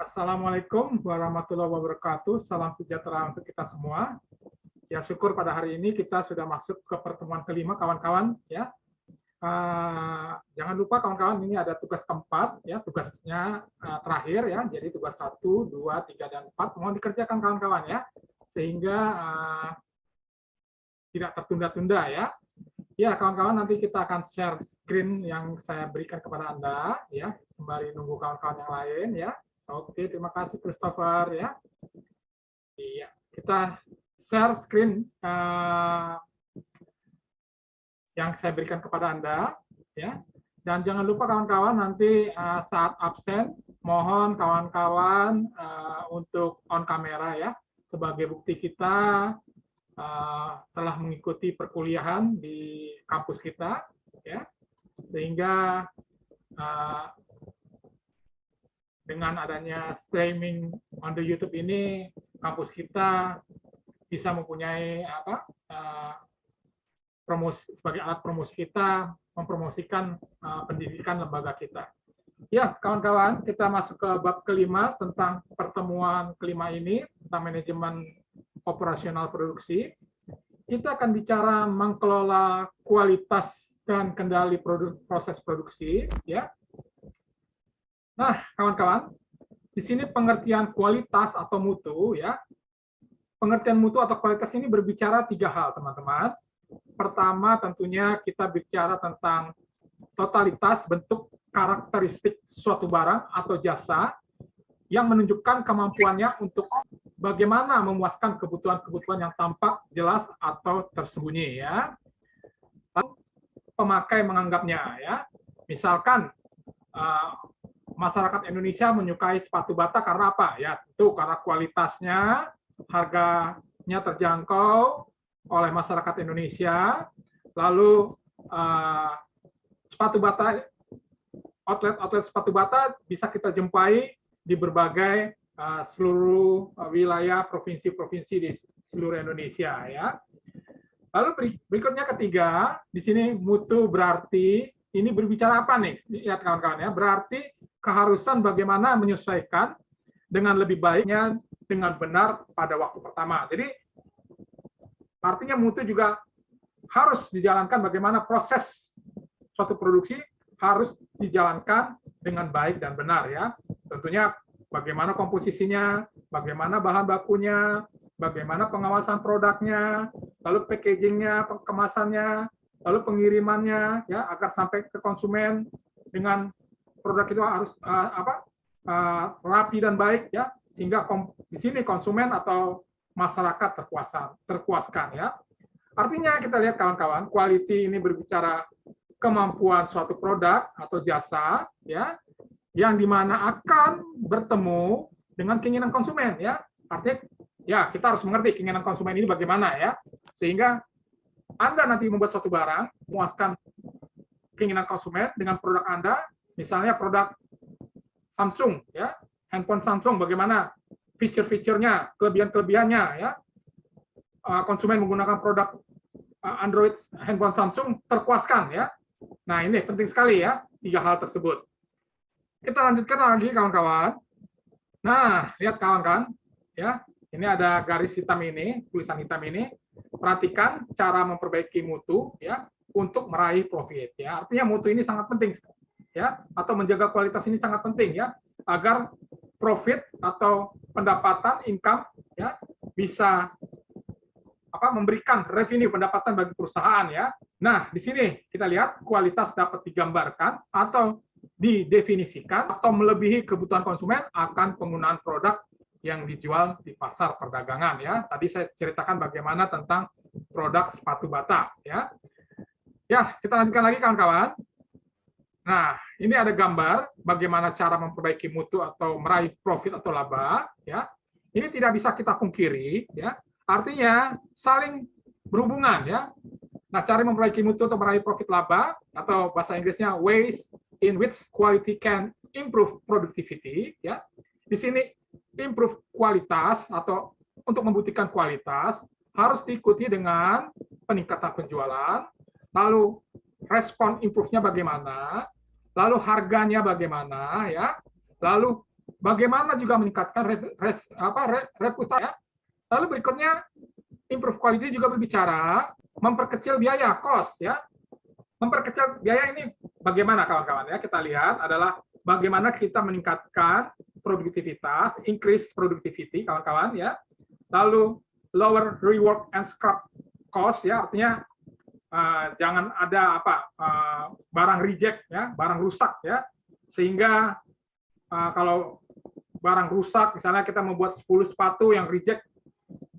Assalamualaikum warahmatullahi wabarakatuh. Salam sejahtera untuk kita semua. Ya, syukur pada hari ini kita sudah masuk ke pertemuan kelima, kawan-kawan. Ya, jangan lupa kawan-kawan, ini ada tugas keempat. Ya, tugasnya terakhir ya. Jadi tugas 1, 2, 3, dan 4 mohon dikerjakan kawan-kawan ya, sehingga tidak tertunda-tunda ya. Ya, kawan-kawan, nanti kita akan share screen yang saya berikan kepada Anda ya, sembari nunggu kawan-kawan yang lain ya. Oke, terima kasih Christopher ya. Iya, kita share screen yang saya berikan kepada Anda ya. Dan jangan lupa kawan-kawan, nanti saat absen mohon kawan-kawan untuk on kamera ya, sebagai bukti kita telah mengikuti perkuliahan di kampus kita ya, sehingga dengan adanya streaming on the YouTube ini, kampus kita bisa mempunyai promosi sebagai alat promosi kita, mempromosikan pendidikan lembaga kita. Ya, kawan-kawan, kita masuk ke bab kelima tentang pertemuan kelima ini tentang manajemen operasional produksi. Kita akan bicara mengelola kualitas dan kendali proses produksi, ya. Nah, kawan-kawan, di sini pengertian kualitas atau mutu, ya. Pengertian mutu atau kualitas ini berbicara 3 hal, teman-teman. Pertama, tentunya kita bicara tentang totalitas bentuk karakteristik suatu barang atau jasa yang menunjukkan kemampuannya untuk bagaimana memuaskan kebutuhan-kebutuhan yang tampak, jelas, atau tersembunyi, ya. Lalu, pemakai menganggapnya, ya. Misalkan, masyarakat Indonesia menyukai sepatu bata karena apa? Ya, itu karena kualitasnya, harganya terjangkau oleh masyarakat Indonesia. Lalu sepatu bata, outlet sepatu bata bisa kita jumpai di berbagai seluruh wilayah provinsi-provinsi di seluruh Indonesia ya. Lalu berikutnya ketiga, di sini mutu berarti ini berbicara apa nih? Lihat kawan-kawan ya, berarti keharusan bagaimana menyesuaikan dengan lebih baiknya dengan benar pada waktu pertama. Jadi artinya mutu juga harus dijalankan bagaimana proses suatu produksi harus dijalankan dengan baik dan benar ya. Tentunya bagaimana komposisinya, bagaimana bahan bakunya, bagaimana pengawasan produknya, lalu packagingnya, kemasannya, lalu pengirimannya ya agar sampai ke konsumen dengan produk itu harus rapi dan baik ya, sehingga di sini konsumen atau masyarakat terpuaskan ya. Artinya kita lihat kawan-kawan, quality ini berbicara kemampuan suatu produk atau jasa ya, yang dimana akan bertemu dengan keinginan konsumen ya. Artinya ya kita harus mengerti keinginan konsumen ini bagaimana ya, sehingga Anda nanti membuat suatu barang memuaskan keinginan konsumen dengan produk Anda. Misalnya produk Samsung, ya, handphone Samsung, bagaimana fitur-fiturnya, kelebihan-kelebihannya, ya. Konsumen menggunakan produk Android handphone Samsung terpuaskan, ya. Nah, ini penting sekali ya, 3 hal tersebut. Kita lanjutkan lagi, kawan-kawan. Nah, lihat kawan-kawan, ya, ini ada garis hitam ini, tulisan hitam ini. Perhatikan cara memperbaiki mutu, ya, untuk meraih profit, ya. Artinya mutu ini sangat penting. Ya, atau menjaga kualitas ini sangat penting ya, agar profit atau pendapatan income ya bisa memberikan revenue pendapatan bagi perusahaan ya. Nah, di sini kita lihat kualitas dapat digambarkan atau didefinisikan atau melebihi kebutuhan konsumen akan penggunaan produk yang dijual di pasar perdagangan ya. Tadi saya ceritakan bagaimana tentang produk sepatu bata ya. Ya, kita lanjutkan lagi kawan-kawan. Nah, ini ada gambar bagaimana cara memperbaiki mutu atau meraih profit atau laba, ya. Ini tidak bisa kita pungkiri, ya. Artinya saling berhubungan, ya. Nah, cara memperbaiki mutu atau meraih profit laba atau bahasa Inggrisnya ways in which quality can improve productivity, ya. Di sini improve kualitas atau untuk membuktikan kualitas harus diikuti dengan peningkatan penjualan, lalu respon improve-nya bagaimana, lalu harganya bagaimana, ya, lalu bagaimana juga meningkatkan reputasi. Ya. Lalu berikutnya, improve quality juga berbicara memperkecil biaya, cost. Ya. Memperkecil biaya ini bagaimana kawan-kawan? Ya, kita lihat adalah bagaimana kita meningkatkan produktivitas, increase productivity, kawan-kawan. Ya. Lalu lower rework and scrap cost, ya, artinya jangan ada barang reject, ya, barang rusak, ya, sehingga kalau barang rusak, misalnya kita membuat 10 sepatu yang reject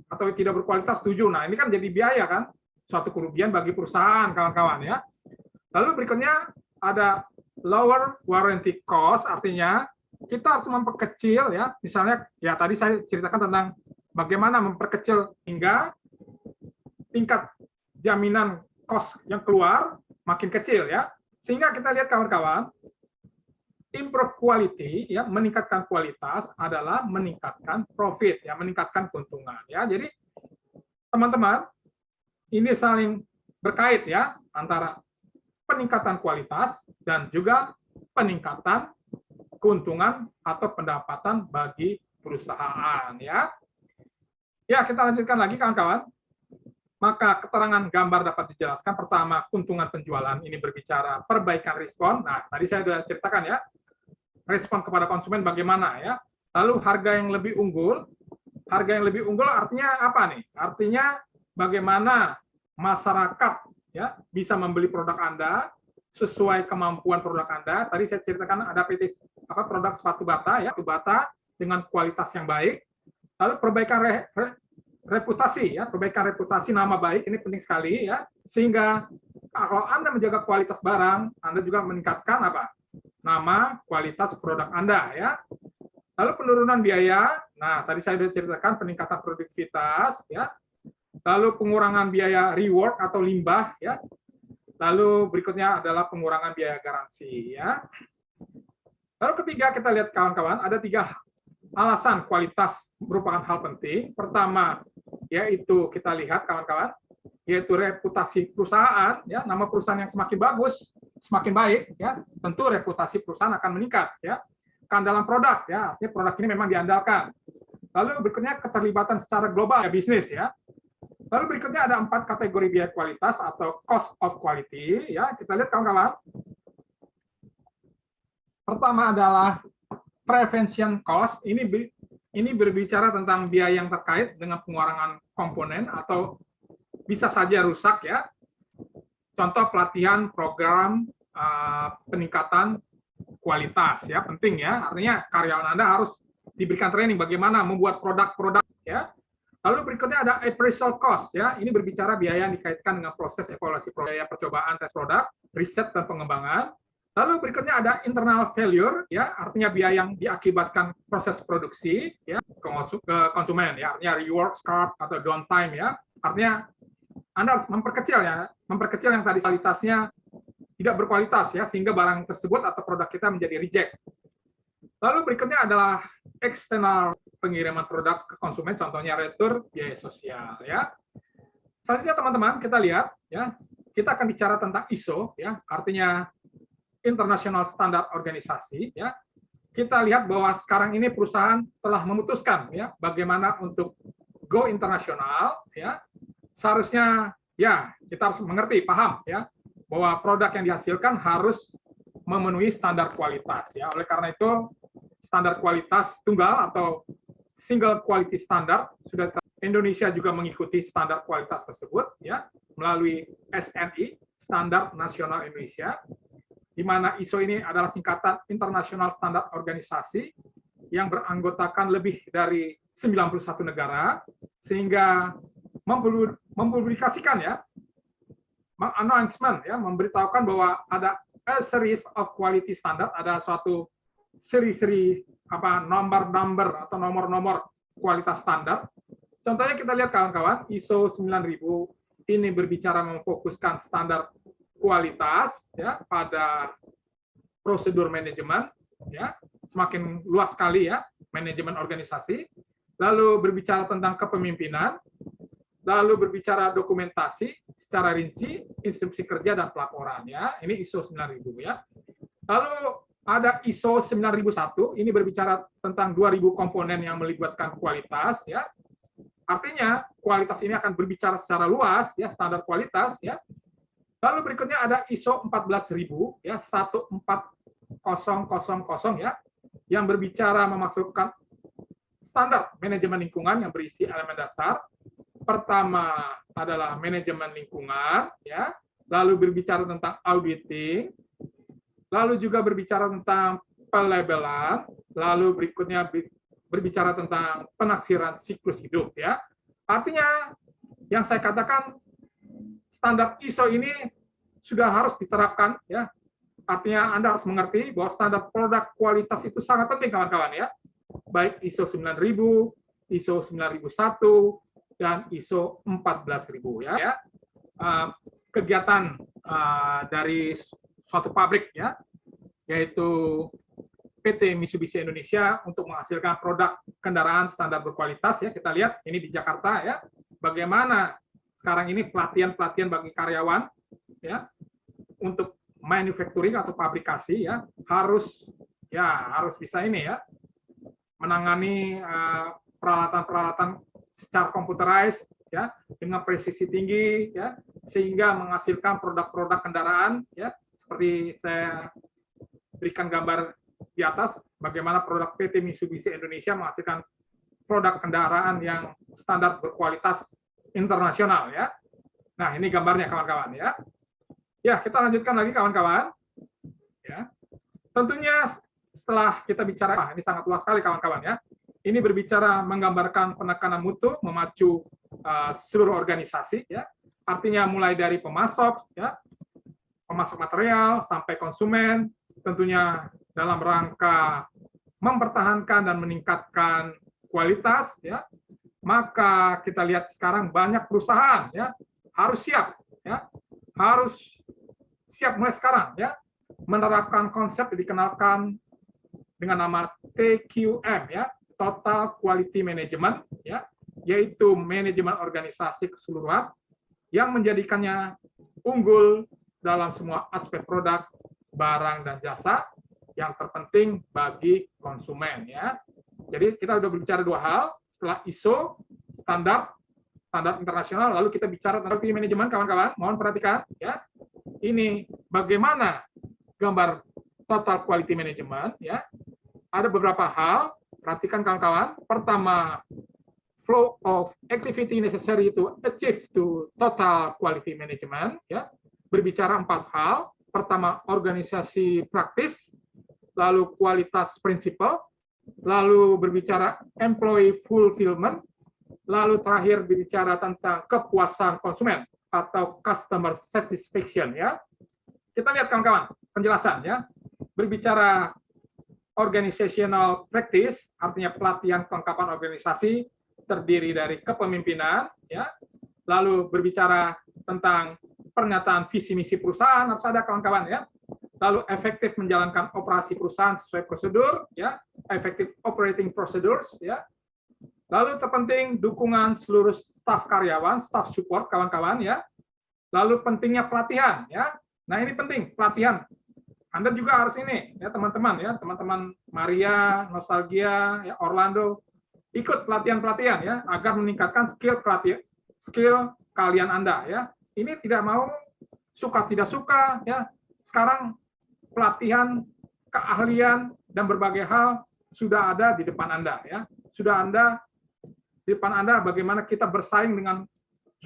atau tidak berkualitas 7, nah ini kan jadi biaya kan, suatu kerugian bagi perusahaan, kawan-kawan, ya. Lalu berikutnya ada lower warranty cost, artinya kita harus memperkecil, ya, misalnya ya tadi saya ceritakan tentang bagaimana memperkecil hingga tingkat jaminan cost yang keluar makin kecil, ya, sehingga kita lihat kawan-kawan, improve quality, ya, meningkatkan kualitas adalah meningkatkan profit, ya, meningkatkan keuntungan, ya. Jadi teman-teman ini saling berkait, ya, antara peningkatan kualitas dan juga peningkatan keuntungan atau pendapatan bagi perusahaan, ya. Ya, kita lanjutkan lagi kawan-kawan. Maka keterangan gambar dapat dijelaskan. Pertama, keuntungan penjualan ini berbicara perbaikan respon. Nah, tadi saya sudah ceritakan, ya, respon kepada konsumen bagaimana, ya. Lalu harga yang lebih unggul. Harga yang lebih unggul artinya apa nih? Artinya bagaimana masyarakat, ya, bisa membeli produk Anda sesuai kemampuan produk Anda. Tadi saya ceritakan ada produk sepatu bata, ya, sepatu bata dengan kualitas yang baik. Lalu perbaikan reputasi, ya, perbaikan reputasi nama baik ini penting sekali, ya, sehingga kalau Anda menjaga kualitas barang, Anda juga meningkatkan nama kualitas produk Anda, ya. Lalu penurunan biaya, nah tadi saya sudah ceritakan peningkatan produktivitas, ya. Lalu pengurangan biaya rework atau limbah, ya. Lalu berikutnya adalah pengurangan biaya garansi, ya. Lalu ketiga kita lihat kawan-kawan ada 3 alasan kualitas merupakan hal penting. Pertama, yaitu kita lihat kawan-kawan, yaitu reputasi perusahaan, ya, nama perusahaan yang semakin bagus, semakin baik, ya, tentu reputasi perusahaan akan meningkat, ya. Keandalan produk, ya, artinya produk ini memang diandalkan. Lalu berikutnya keterlibatan secara global, ya, bisnis, ya. Lalu berikutnya ada 4 kategori biaya kualitas atau cost of quality, ya. Kita lihat kawan-kawan. Pertama adalah prevention cost, ini berbicara tentang biaya yang terkait dengan pengurangan komponen atau bisa saja rusak, ya. Contoh pelatihan program peningkatan kualitas, ya, penting, ya. Artinya karyawan Anda harus diberikan training bagaimana membuat produk-produk, ya. Lalu berikutnya ada appraisal cost, ya. Ini berbicara biaya yang dikaitkan dengan proses evaluasi biaya percobaan tes produk, riset dan pengembangan. Lalu berikutnya ada internal failure, ya, artinya biaya yang diakibatkan proses produksi, ya, ke konsumen, ya, artinya rework, scrap atau downtime, ya. Artinya Anda harus memperkecil yang tadi kualitasnya tidak berkualitas, ya, sehingga barang tersebut atau produk kita menjadi reject. Lalu berikutnya adalah eksternal pengiriman produk ke konsumen, contohnya retur, biaya sosial, ya. Selanjutnya teman-teman kita lihat, ya, kita akan bicara tentang ISO, ya, artinya International Standard Organisasi, ya. Kita lihat bahwa sekarang ini perusahaan telah memutuskan, ya, bagaimana untuk go internasional, ya. Seharusnya, ya, kita harus mengerti, paham, ya, bahwa produk yang dihasilkan harus memenuhi standar kualitas, ya. Oleh karena itu standar kualitas tunggal atau single quality standard sudah Indonesia juga mengikuti standar kualitas tersebut, ya, melalui SNI, Standar Nasional Indonesia, di mana ISO ini adalah singkatan International Standard Organisasi yang beranggotakan lebih dari 91 negara, sehingga mempublikasikan, ya, announcement, ya, memberitahukan bahwa ada a series of quality standard, ada suatu seri-seri nomor-nomor atau nomor-nomor kualitas standar. Contohnya kita lihat kawan-kawan, ISO 9000 ini berbicara memfokuskan standar kualitas, ya, pada prosedur manajemen, ya, semakin luas sekali, ya, manajemen organisasi. Lalu berbicara tentang kepemimpinan, lalu berbicara dokumentasi secara rinci, instruksi kerja dan pelaporan, ya. Ini ISO 9000, ya. Lalu ada ISO 9001, ini berbicara tentang 2000 komponen yang melibatkan kualitas, ya. Artinya kualitas ini akan berbicara secara luas, ya, standar kualitas, ya. Lalu berikutnya ada ISO 14000, ya, 14000, ya, yang berbicara memasukkan standar manajemen lingkungan yang berisi elemen dasar. Pertama adalah manajemen lingkungan, ya. Lalu berbicara tentang auditing, lalu juga berbicara tentang pelabelan, lalu berikutnya berbicara tentang penaksiran siklus hidup, ya. Artinya yang saya katakan standar ISO ini sudah harus diterapkan, ya. Artinya Anda harus mengerti bahwa standar produk kualitas itu sangat penting, kawan-kawan, ya. Baik ISO 9000, ISO 9001, dan ISO 14000, ya. Kegiatan dari suatu pabrik, ya, yaitu PT Mitsubishi Indonesia untuk menghasilkan produk kendaraan standar berkualitas, ya. Kita lihat ini di Jakarta, ya, bagaimana sekarang ini pelatihan bagi karyawan, ya, untuk manufacturing atau fabrikasi, ya, harus bisa ini, ya, menangani peralatan-peralatan secara computerized, ya, dengan presisi tinggi, ya, sehingga menghasilkan produk-produk kendaraan, ya, seperti saya berikan gambar di atas, bagaimana produk PT Mitsubishi Indonesia menghasilkan produk kendaraan yang standar berkualitas internasional, ya. Nah, ini gambarnya, kawan-kawan, ya. Ya, kita lanjutkan lagi, kawan-kawan. Ya. Tentunya setelah kita bicara, ini sangat luas sekali, kawan-kawan, ya. Ini berbicara menggambarkan penekanan mutu, memacu seluruh organisasi, ya. Artinya mulai dari pemasok, ya, pemasok material sampai konsumen, tentunya dalam rangka mempertahankan dan meningkatkan kualitas, ya. Maka kita lihat sekarang banyak perusahaan, ya, harus siap, ya, harus siap mulai sekarang, ya, menerapkan konsep yang dikenalkan dengan nama TQM, ya, Total Quality Management, ya, yaitu manajemen organisasi keseluruhan yang menjadikannya unggul dalam semua aspek produk, barang, dan jasa yang terpenting bagi konsumen, ya. Jadi kita sudah berbicara dua hal, setelah ISO, standar internasional, lalu kita bicara tentang quality management, kawan-kawan. Mohon perhatikan, ya. Ini bagaimana gambar total quality management, ya. Ada beberapa hal, perhatikan, kawan-kawan. Pertama, flow of activity necessary to achieve to total quality management, ya. Berbicara 4 hal. Pertama, organisasi praktis, lalu kualitas prinsipal, lalu berbicara employee fulfillment, lalu terakhir berbicara tentang kepuasan konsumen atau customer satisfaction, ya. Kita lihat, kawan-kawan, penjelasan, ya. Berbicara organizational practice, artinya pelatihan kelengkapan organisasi terdiri dari kepemimpinan, ya. Lalu berbicara tentang pernyataan visi misi perusahaan, harus ada, kawan-kawan, ya. Lalu efektif menjalankan operasi perusahaan sesuai prosedur, ya, effective operating procedures, ya. Lalu terpenting dukungan seluruh staf karyawan, staf support, kawan-kawan, ya. Lalu pentingnya pelatihan, ya. Nah, ini penting pelatihan. Anda juga harus ini, ya, teman-teman, ya, teman-teman Maria, Nostalgia, ya, Orlando, ikut pelatihan-pelatihan, ya, agar meningkatkan skill kalian Anda, ya. Ini tidak mau suka tidak suka, ya. Sekarang pelatihan, keahlian, dan berbagai hal sudah ada di depan Anda, ya. Sudah di depan Anda bagaimana kita bersaing dengan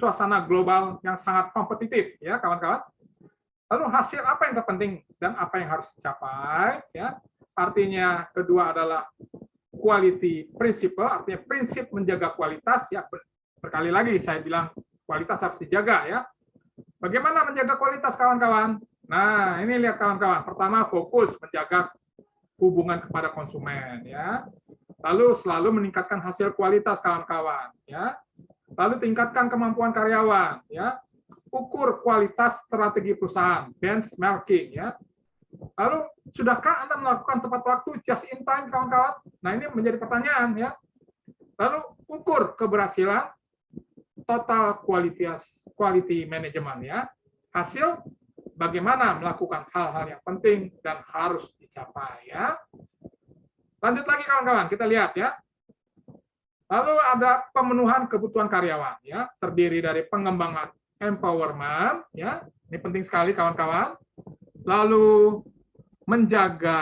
suasana global yang sangat kompetitif, ya, kawan-kawan. Lalu hasil apa yang terpenting dan apa yang harus dicapai, ya. Artinya kedua adalah quality principle, artinya prinsip menjaga kualitas, ya. Berkali lagi saya bilang kualitas harus dijaga, ya. Bagaimana menjaga kualitas, kawan-kawan? Nah, ini lihat, kawan-kawan. Pertama, fokus menjaga hubungan kepada konsumen, ya. Lalu selalu meningkatkan hasil kualitas, kawan-kawan, ya. Lalu tingkatkan kemampuan karyawan, ya. Ukur kualitas strategi perusahaan, benchmarking, ya. Lalu sudahkah Anda melakukan tepat waktu, just in time, kawan-kawan? Nah, ini menjadi pertanyaan, ya. Lalu ukur keberhasilan total quality management, ya. Hasil bagaimana melakukan hal-hal yang penting dan harus dicapai ya. Lanjut lagi kawan-kawan, kita lihat ya. Lalu ada pemenuhan kebutuhan karyawan ya, terdiri dari pengembangan empowerment ya. Ini penting sekali kawan-kawan. Lalu menjaga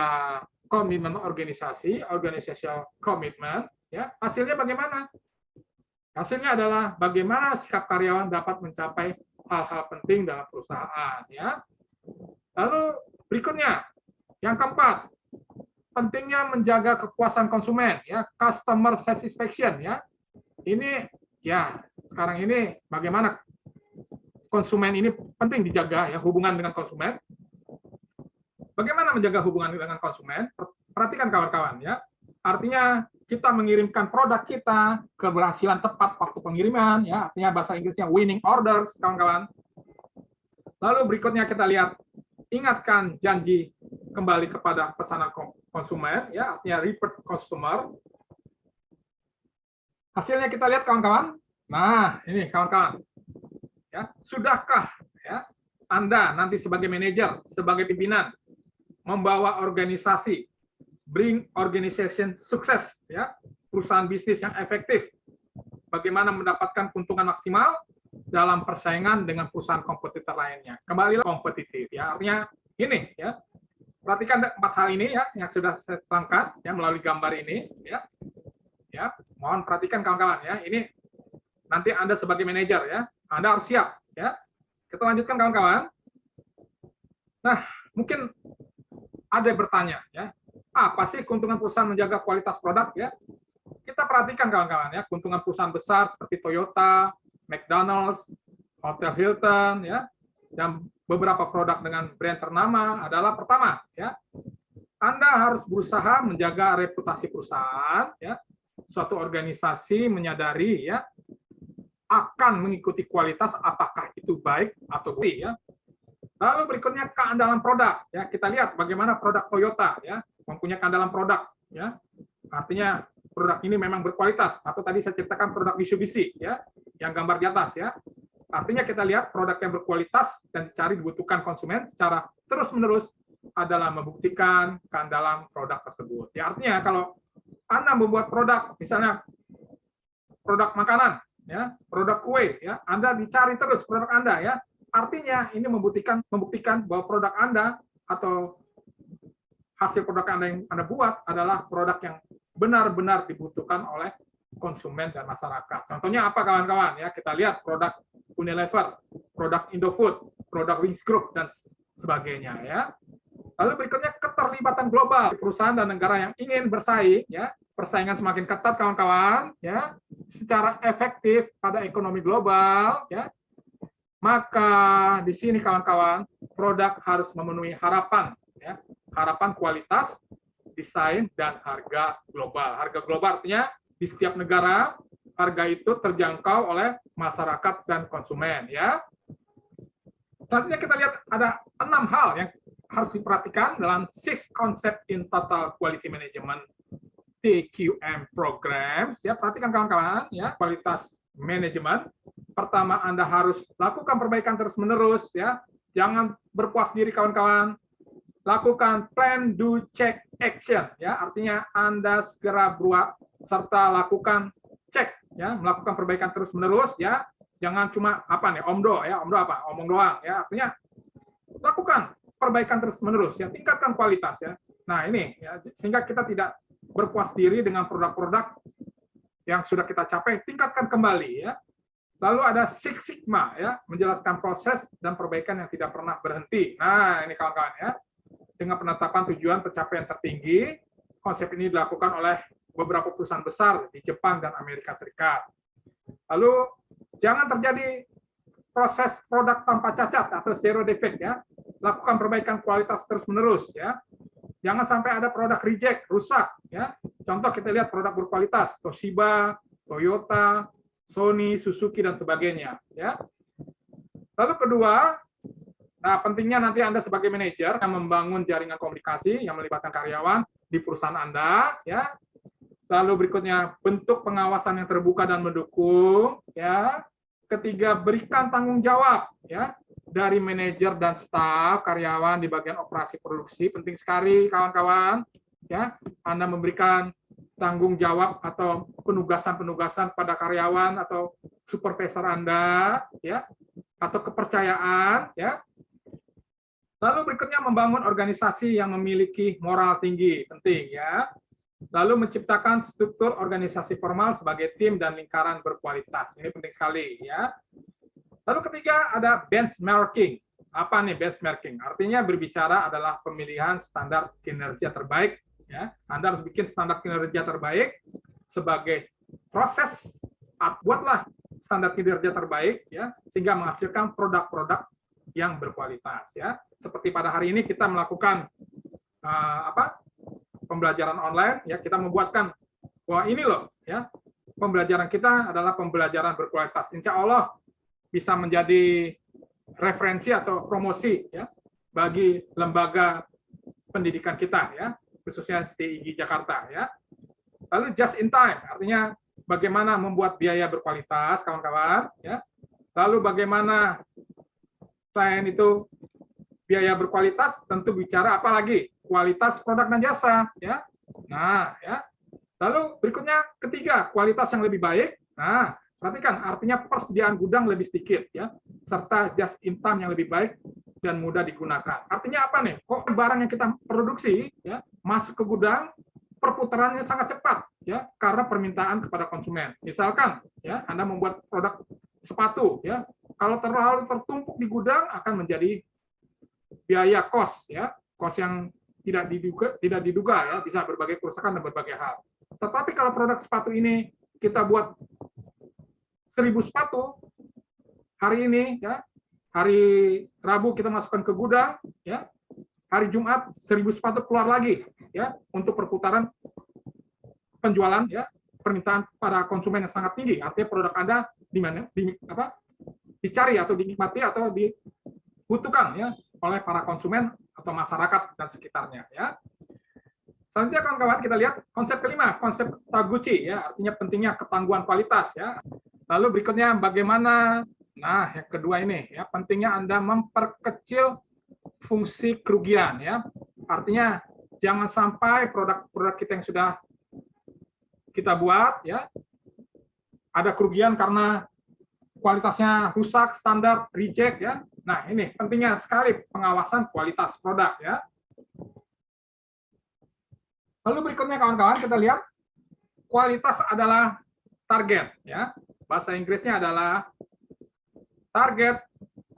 komitmen organisasi, organizational commitment ya. Hasilnya bagaimana? Hasilnya adalah bagaimana sikap karyawan dapat mencapai hal-hal penting dalam perusahaan ya. Lalu berikutnya, yang keempat, pentingnya menjaga kepuasan konsumen ya, customer satisfaction ya. Ini ya, sekarang ini bagaimana konsumen ini penting dijaga ya, hubungan dengan konsumen. Bagaimana menjaga hubungan dengan konsumen? Perhatikan kawan-kawan ya. Artinya kita mengirimkan produk kita, keberhasilan tepat waktu pengiriman, ya, artinya bahasa Inggrisnya winning orders, kawan-kawan. Lalu berikutnya kita lihat, ingatkan janji kembali kepada pesanan konsumen, ya, artinya repeat customer. Hasilnya kita lihat kawan-kawan. Nah, ini kawan-kawan. Ya, sudahkah ya Anda nanti sebagai manajer, sebagai pimpinan membawa organisasi, bring organization sukses, ya, perusahaan bisnis yang efektif, bagaimana mendapatkan keuntungan maksimal dalam persaingan dengan perusahaan kompetitor lainnya. Kembali kompetitif, ya, artinya ini, ya, perhatikan 4 hal ini, ya, yang sudah saya terangkan, ya, melalui gambar ini, ya, mohon perhatikan kawan-kawan, ya, ini nanti Anda sebagai manajer, ya, Anda harus siap, ya. Kita lanjutkan kawan-kawan. Nah, mungkin ada yang bertanya, ya, apa sih keuntungan perusahaan menjaga kualitas produk ya? Kita perhatikan kawan-kawan ya, keuntungan perusahaan besar seperti Toyota, McDonald's, Hotel Hilton ya, dan beberapa produk dengan brand ternama adalah pertama ya, Anda harus berusaha menjaga reputasi perusahaan ya. Suatu organisasi menyadari ya akan mengikuti kualitas apakah itu baik atau buruk ya. Lalu berikutnya keandalan produk ya, kita lihat bagaimana produk Toyota ya mempunyai keandalan produk ya, artinya produk ini memang berkualitas, atau tadi saya ceritakan produk Mitsubishi ya yang gambar di atas ya, artinya kita lihat produk yang berkualitas dan dicari dibutuhkan konsumen secara terus-menerus adalah membuktikan keandalan produk tersebut ya. Artinya kalau Anda membuat produk misalnya produk makanan ya, produk kue ya, Anda dicari terus produk Anda ya, artinya ini membuktikan bahwa produk Anda atau hasil produk Anda yang Anda buat adalah produk yang benar-benar dibutuhkan oleh konsumen dan masyarakat. Contohnya apa kawan-kawan ya? Kita lihat produk Unilever, produk Indofood, produk Wings Group dan sebagainya ya. Lalu berikutnya keterlibatan global, perusahaan dan negara yang ingin bersaing ya, persaingan semakin ketat kawan-kawan ya, secara efektif pada ekonomi global ya. Maka di sini kawan-kawan, produk harus memenuhi harapan ya, harapan kualitas, desain, dan harga global. Harga global artinya di setiap negara harga itu terjangkau oleh masyarakat dan konsumen ya. Selanjutnya kita lihat ada 6 hal yang harus diperhatikan dalam 6 concept in total quality management TQM programs ya. Perhatikan kawan-kawan ya, kualitas manajemen. Pertama, Anda harus lakukan perbaikan terus-menerus ya. Jangan berpuas diri kawan-kawan. Lakukan plan, do, check, action ya, artinya Anda segera buat serta lakukan cek ya, melakukan perbaikan terus-menerus ya. Jangan cuma apa nih, omdo ya, omdo apa? Omong doang ya, artinya lakukan perbaikan terus-menerus ya, tingkatkan kualitas ya. Nah, ini ya, sehingga kita tidak berpuas diri dengan produk-produk yang sudah kita capai, tingkatkan kembali ya. Lalu ada Six Sigma ya, menjelaskan proses dan perbaikan yang tidak pernah berhenti. Nah, ini kawan-kawan ya. Dengan penetapan tujuan pencapaian tertinggi, konsep ini dilakukan oleh beberapa perusahaan besar di Jepang dan Amerika Serikat. Lalu, jangan terjadi proses produk tanpa cacat atau zero defect ya. Lakukan perbaikan kualitas terus-menerus ya. Jangan sampai ada produk reject, rusak ya. Contoh kita lihat produk berkualitas, Toshiba, Toyota, Sony, Suzuki dan sebagainya ya. Lalu kedua, nah, pentingnya nanti Anda sebagai manajer yang membangun jaringan komunikasi yang melibatkan karyawan di perusahaan Anda, ya. Lalu berikutnya bentuk pengawasan yang terbuka dan mendukung, ya. Ketiga, berikan tanggung jawab, ya. dari manajer dan staf, karyawan di bagian operasi produksi, penting sekali kawan-kawan, ya, Anda memberikan tanggung jawab atau penugasan-penugasan pada karyawan atau supervisor Anda, ya, atau kepercayaan, ya. Lalu berikutnya membangun organisasi yang memiliki moral tinggi, penting, ya. Lalu menciptakan struktur organisasi formal sebagai tim dan lingkaran berkualitas. Ini penting sekali, ya. Lalu ketiga ada benchmarking. Apa nih benchmarking? Artinya berbicara adalah pemilihan standar kinerja terbaik. Ya, Anda harus bikin standar kinerja terbaik sebagai proses. Buatlah standar kinerja terbaik, ya, sehingga menghasilkan produk-produk yang berkualitas. Ya, seperti pada hari ini kita melakukan pembelajaran online. Ya, kita membuatkan wah ini loh, ya, pembelajaran kita adalah pembelajaran berkualitas. Insya Allah bisa menjadi referensi atau promosi, ya, bagi lembaga pendidikan kita, ya, khususnya STIG Jakarta, ya. Lalu just in time, artinya bagaimana membuat biaya berkualitas, kawan-kawan, ya. Lalu bagaimana selain itu biaya berkualitas, tentu bicara apa lagi? Kualitas produk dan jasa, ya. Nah, ya. Lalu berikutnya ketiga, kualitas yang lebih baik. Nah, perhatikan, artinya persediaan gudang lebih sedikit, ya, serta just in time yang lebih baik dan mudah digunakan. Artinya apa nih? Kok barang yang kita produksi, ya, masuk ke gudang, perputarannya sangat cepat, ya, karena permintaan kepada konsumen. Misalkan, ya, Anda membuat produk sepatu, ya, kalau terlalu tertumpuk di gudang akan menjadi biaya cost, ya, cost yang tidak diduga, ya, bisa berbagai kerusakan dan berbagai hal. Tetapi kalau produk sepatu ini kita buat 1000 sepatu hari ini, ya, hari Rabu kita masukkan ke gudang, ya, hari Jumat 1000 sepatu keluar lagi, ya, untuk perputaran penjualan, ya, permintaan para konsumen yang sangat tinggi. Artinya produk Anda dicari atau dinikmati atau dibutuhkan, ya, oleh para konsumen atau masyarakat dan sekitarnya, ya. Selanjutnya kawan-kawan kita lihat konsep kelima, konsep Taguchi, ya, artinya pentingnya ketangguhan kualitas, ya. Lalu berikutnya bagaimana, nah yang kedua ini, ya, pentingnya Anda memperkecil fungsi kerugian, ya. Artinya jangan sampai produk-produk kita yang sudah kita buat, ya, ada kerugian karena kualitasnya rusak, standar, reject, ya. Nah, ini pentingnya sekali pengawasan kualitas produk, ya. Lalu berikutnya kawan-kawan kita lihat kualitas adalah target, ya. Bahasa Inggrisnya adalah target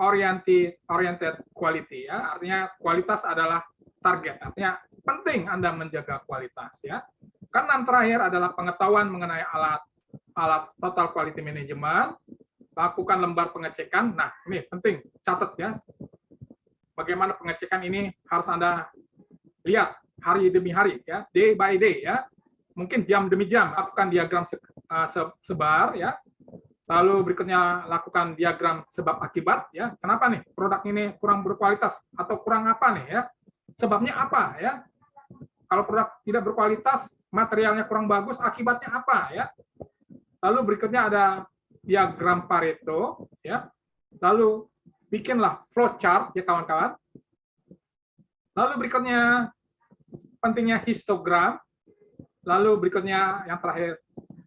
oriented quality, ya. Artinya kualitas adalah target. Artinya penting Anda menjaga kualitas, ya. Keenam terakhir adalah pengetahuan mengenai alat total quality management, lakukan lembar pengecekan. Nah, ini penting, catat, ya. Bagaimana pengecekan ini harus Anda lihat hari demi hari, ya, day by day, ya. Mungkin jam demi jam lakukan diagram sebar, ya. Lalu berikutnya lakukan diagram sebab akibat, ya. Kenapa nih produk ini kurang berkualitas atau kurang apa nih, ya? Sebabnya apa, ya? Kalau produk tidak berkualitas, materialnya kurang bagus, akibatnya apa, ya? Lalu berikutnya ada diagram Pareto, ya. Lalu bikinlah flowchart, ya kawan-kawan. Lalu berikutnya pentingnya histogram. Lalu berikutnya yang terakhir,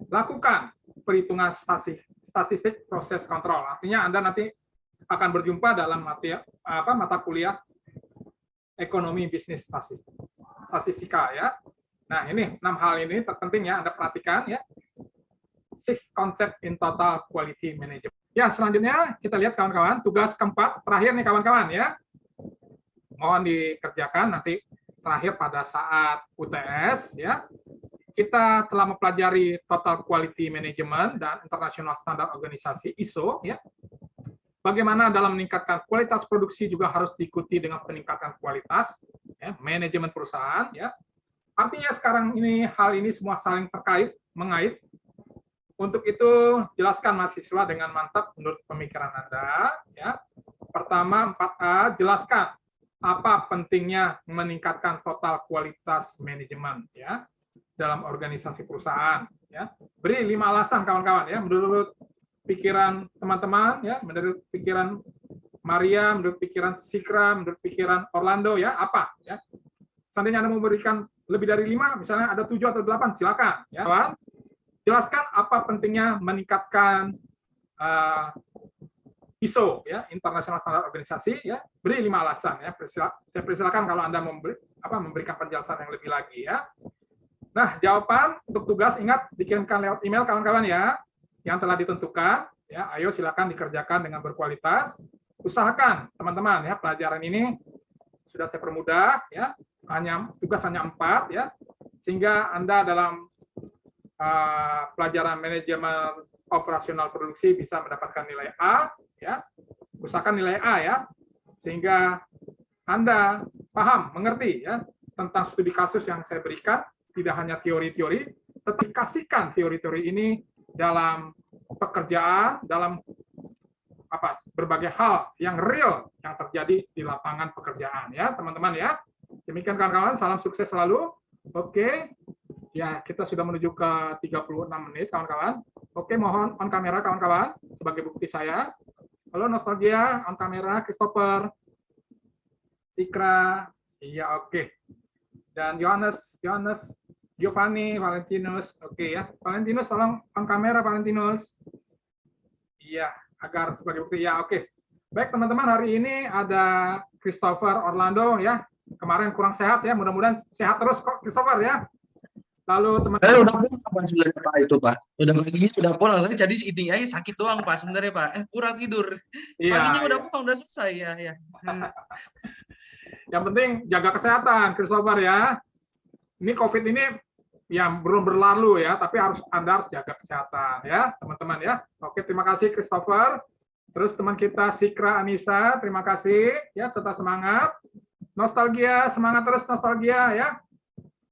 lakukan perhitungan statistik proses kontrol. Artinya Anda nanti akan berjumpa dalam mata kuliah ekonomi bisnis statistika, ya. Nah, ini 6 hal ini terpenting, ya, Anda perhatikan, ya. 6 concept in total quality management. Ya, selanjutnya kita lihat kawan-kawan, tugas keempat terakhir nih kawan-kawan, ya. Mohon dikerjakan nanti terakhir pada saat UTS, ya. Kita telah mempelajari total quality management dan international standard organisasi ISO, ya. Bagaimana dalam meningkatkan kualitas produksi juga harus diikuti dengan peningkatan kualitas, ya, manajemen perusahaan, ya. Artinya sekarang ini hal ini semua saling terkait, mengait. Untuk itu jelaskan mahasiswa dengan mantap menurut pemikiran Anda, ya. Pertama 4A, jelaskan apa pentingnya meningkatkan total kualitas manajemen, ya, dalam organisasi perusahaan, ya. Beri 5 alasan kawan-kawan, ya, menurut pikiran teman-teman, ya, menurut pikiran Maria, menurut pikiran Sikra, menurut pikiran Orlando, ya, apa? Ya. Seandainya Anda memberikan lebih dari 5, misalnya ada 7 atau 8, silakan. Ya. Jelaskan apa pentingnya meningkatkan ISO, ya, International Standard Organisasi, ya, beri 5 alasan. Ya. Saya persilakan kalau Anda memberikan penjelasan yang lebih lagi. Ya. Nah, jawaban untuk tugas, ingat, dikirimkan lewat email kawan-kawan ya, yang telah ditentukan. Ya, ayo silakan dikerjakan dengan berkualitas. Usahakan teman-teman ya, pelajaran ini sudah saya permudah ya, tugas hanya 4 ya, sehingga Anda dalam pelajaran manajemen operasional produksi bisa mendapatkan nilai A ya. Usahakan nilai A ya, sehingga Anda paham, mengerti ya tentang studi kasus yang saya berikan, tidak hanya teori-teori, tetapi kasihkan teori-teori ini dalam pekerjaan, dalam berbagai hal yang real yang terjadi di lapangan pekerjaan ya, teman-teman ya. Demikian kawan-kawan, salam sukses selalu. Oke. Ya, kita sudah menuju ke 36 menit kawan-kawan. Oke, mohon on kamera kawan-kawan sebagai bukti saya. Halo Nostalgia, on kamera Christopher. Ikra. Iya, oke. Dan Yohanes, Giovanni, Valentinus. Oke ya. Valentinus tolong on kamera Valentinus. Iya, agar sebagai bukti ya, oke. Baik teman-teman, hari ini ada Christopher Orlando ya. Kemarin kurang sehat ya, mudah-mudahan sehat terus kok Christopher ya. Lalu teman-teman udah pulang sebenarnya Pak itu Pak. Udah paginya sudah pulang, saya jadi intinya sakit doang Pak sebenarnya Pak. Kurang tidur. Iya, Paginya udah iya. pulang, udah selesai ya. Yang penting jaga kesehatan Christopher ya. Ini COVID ini yang belum berlalu ya, tapi Anda harus jaga kesehatan ya, teman-teman ya. Oke, terima kasih Christopher. Terus teman kita Sikra Anissa, terima kasih ya, tetap semangat. Nostalgia, semangat terus Nostalgia ya.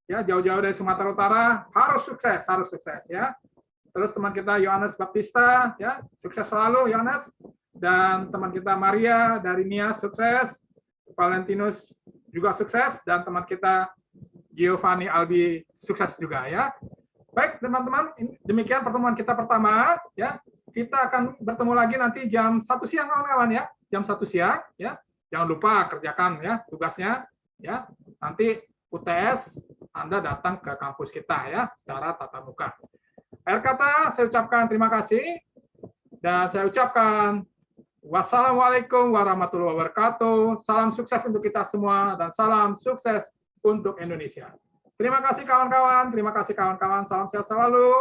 Ya, jauh-jauh dari Sumatera Utara, harus sukses ya. Terus teman kita Yohanes Baptista ya, sukses selalu Yohanes. Dan teman kita Maria dari Nia, sukses. Valentinus juga sukses, dan teman kita Giovanni Albi sukses juga ya. Baik teman-teman, demikian pertemuan kita pertama ya. Kita akan bertemu lagi nanti jam 1 siang kawan-kawan ya. Jam 1 siang ya. Jangan lupa kerjakan ya tugasnya ya. Nanti UTS Anda datang ke kampus kita ya secara tatap muka. Akhir kata saya ucapkan terima kasih dan saya ucapkan wassalamualaikum warahmatullahi wabarakatuh. Salam sukses untuk kita semua dan salam sukses untuk Indonesia. Terima kasih kawan-kawan, salam sehat selalu.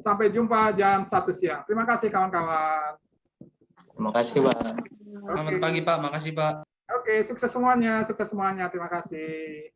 Sampai jumpa jam 1 siang. Terima kasih kawan-kawan. Terima kasih Pak. Selamat pagi Pak, makasih Pak. Oke, sukses semuanya, terima kasih.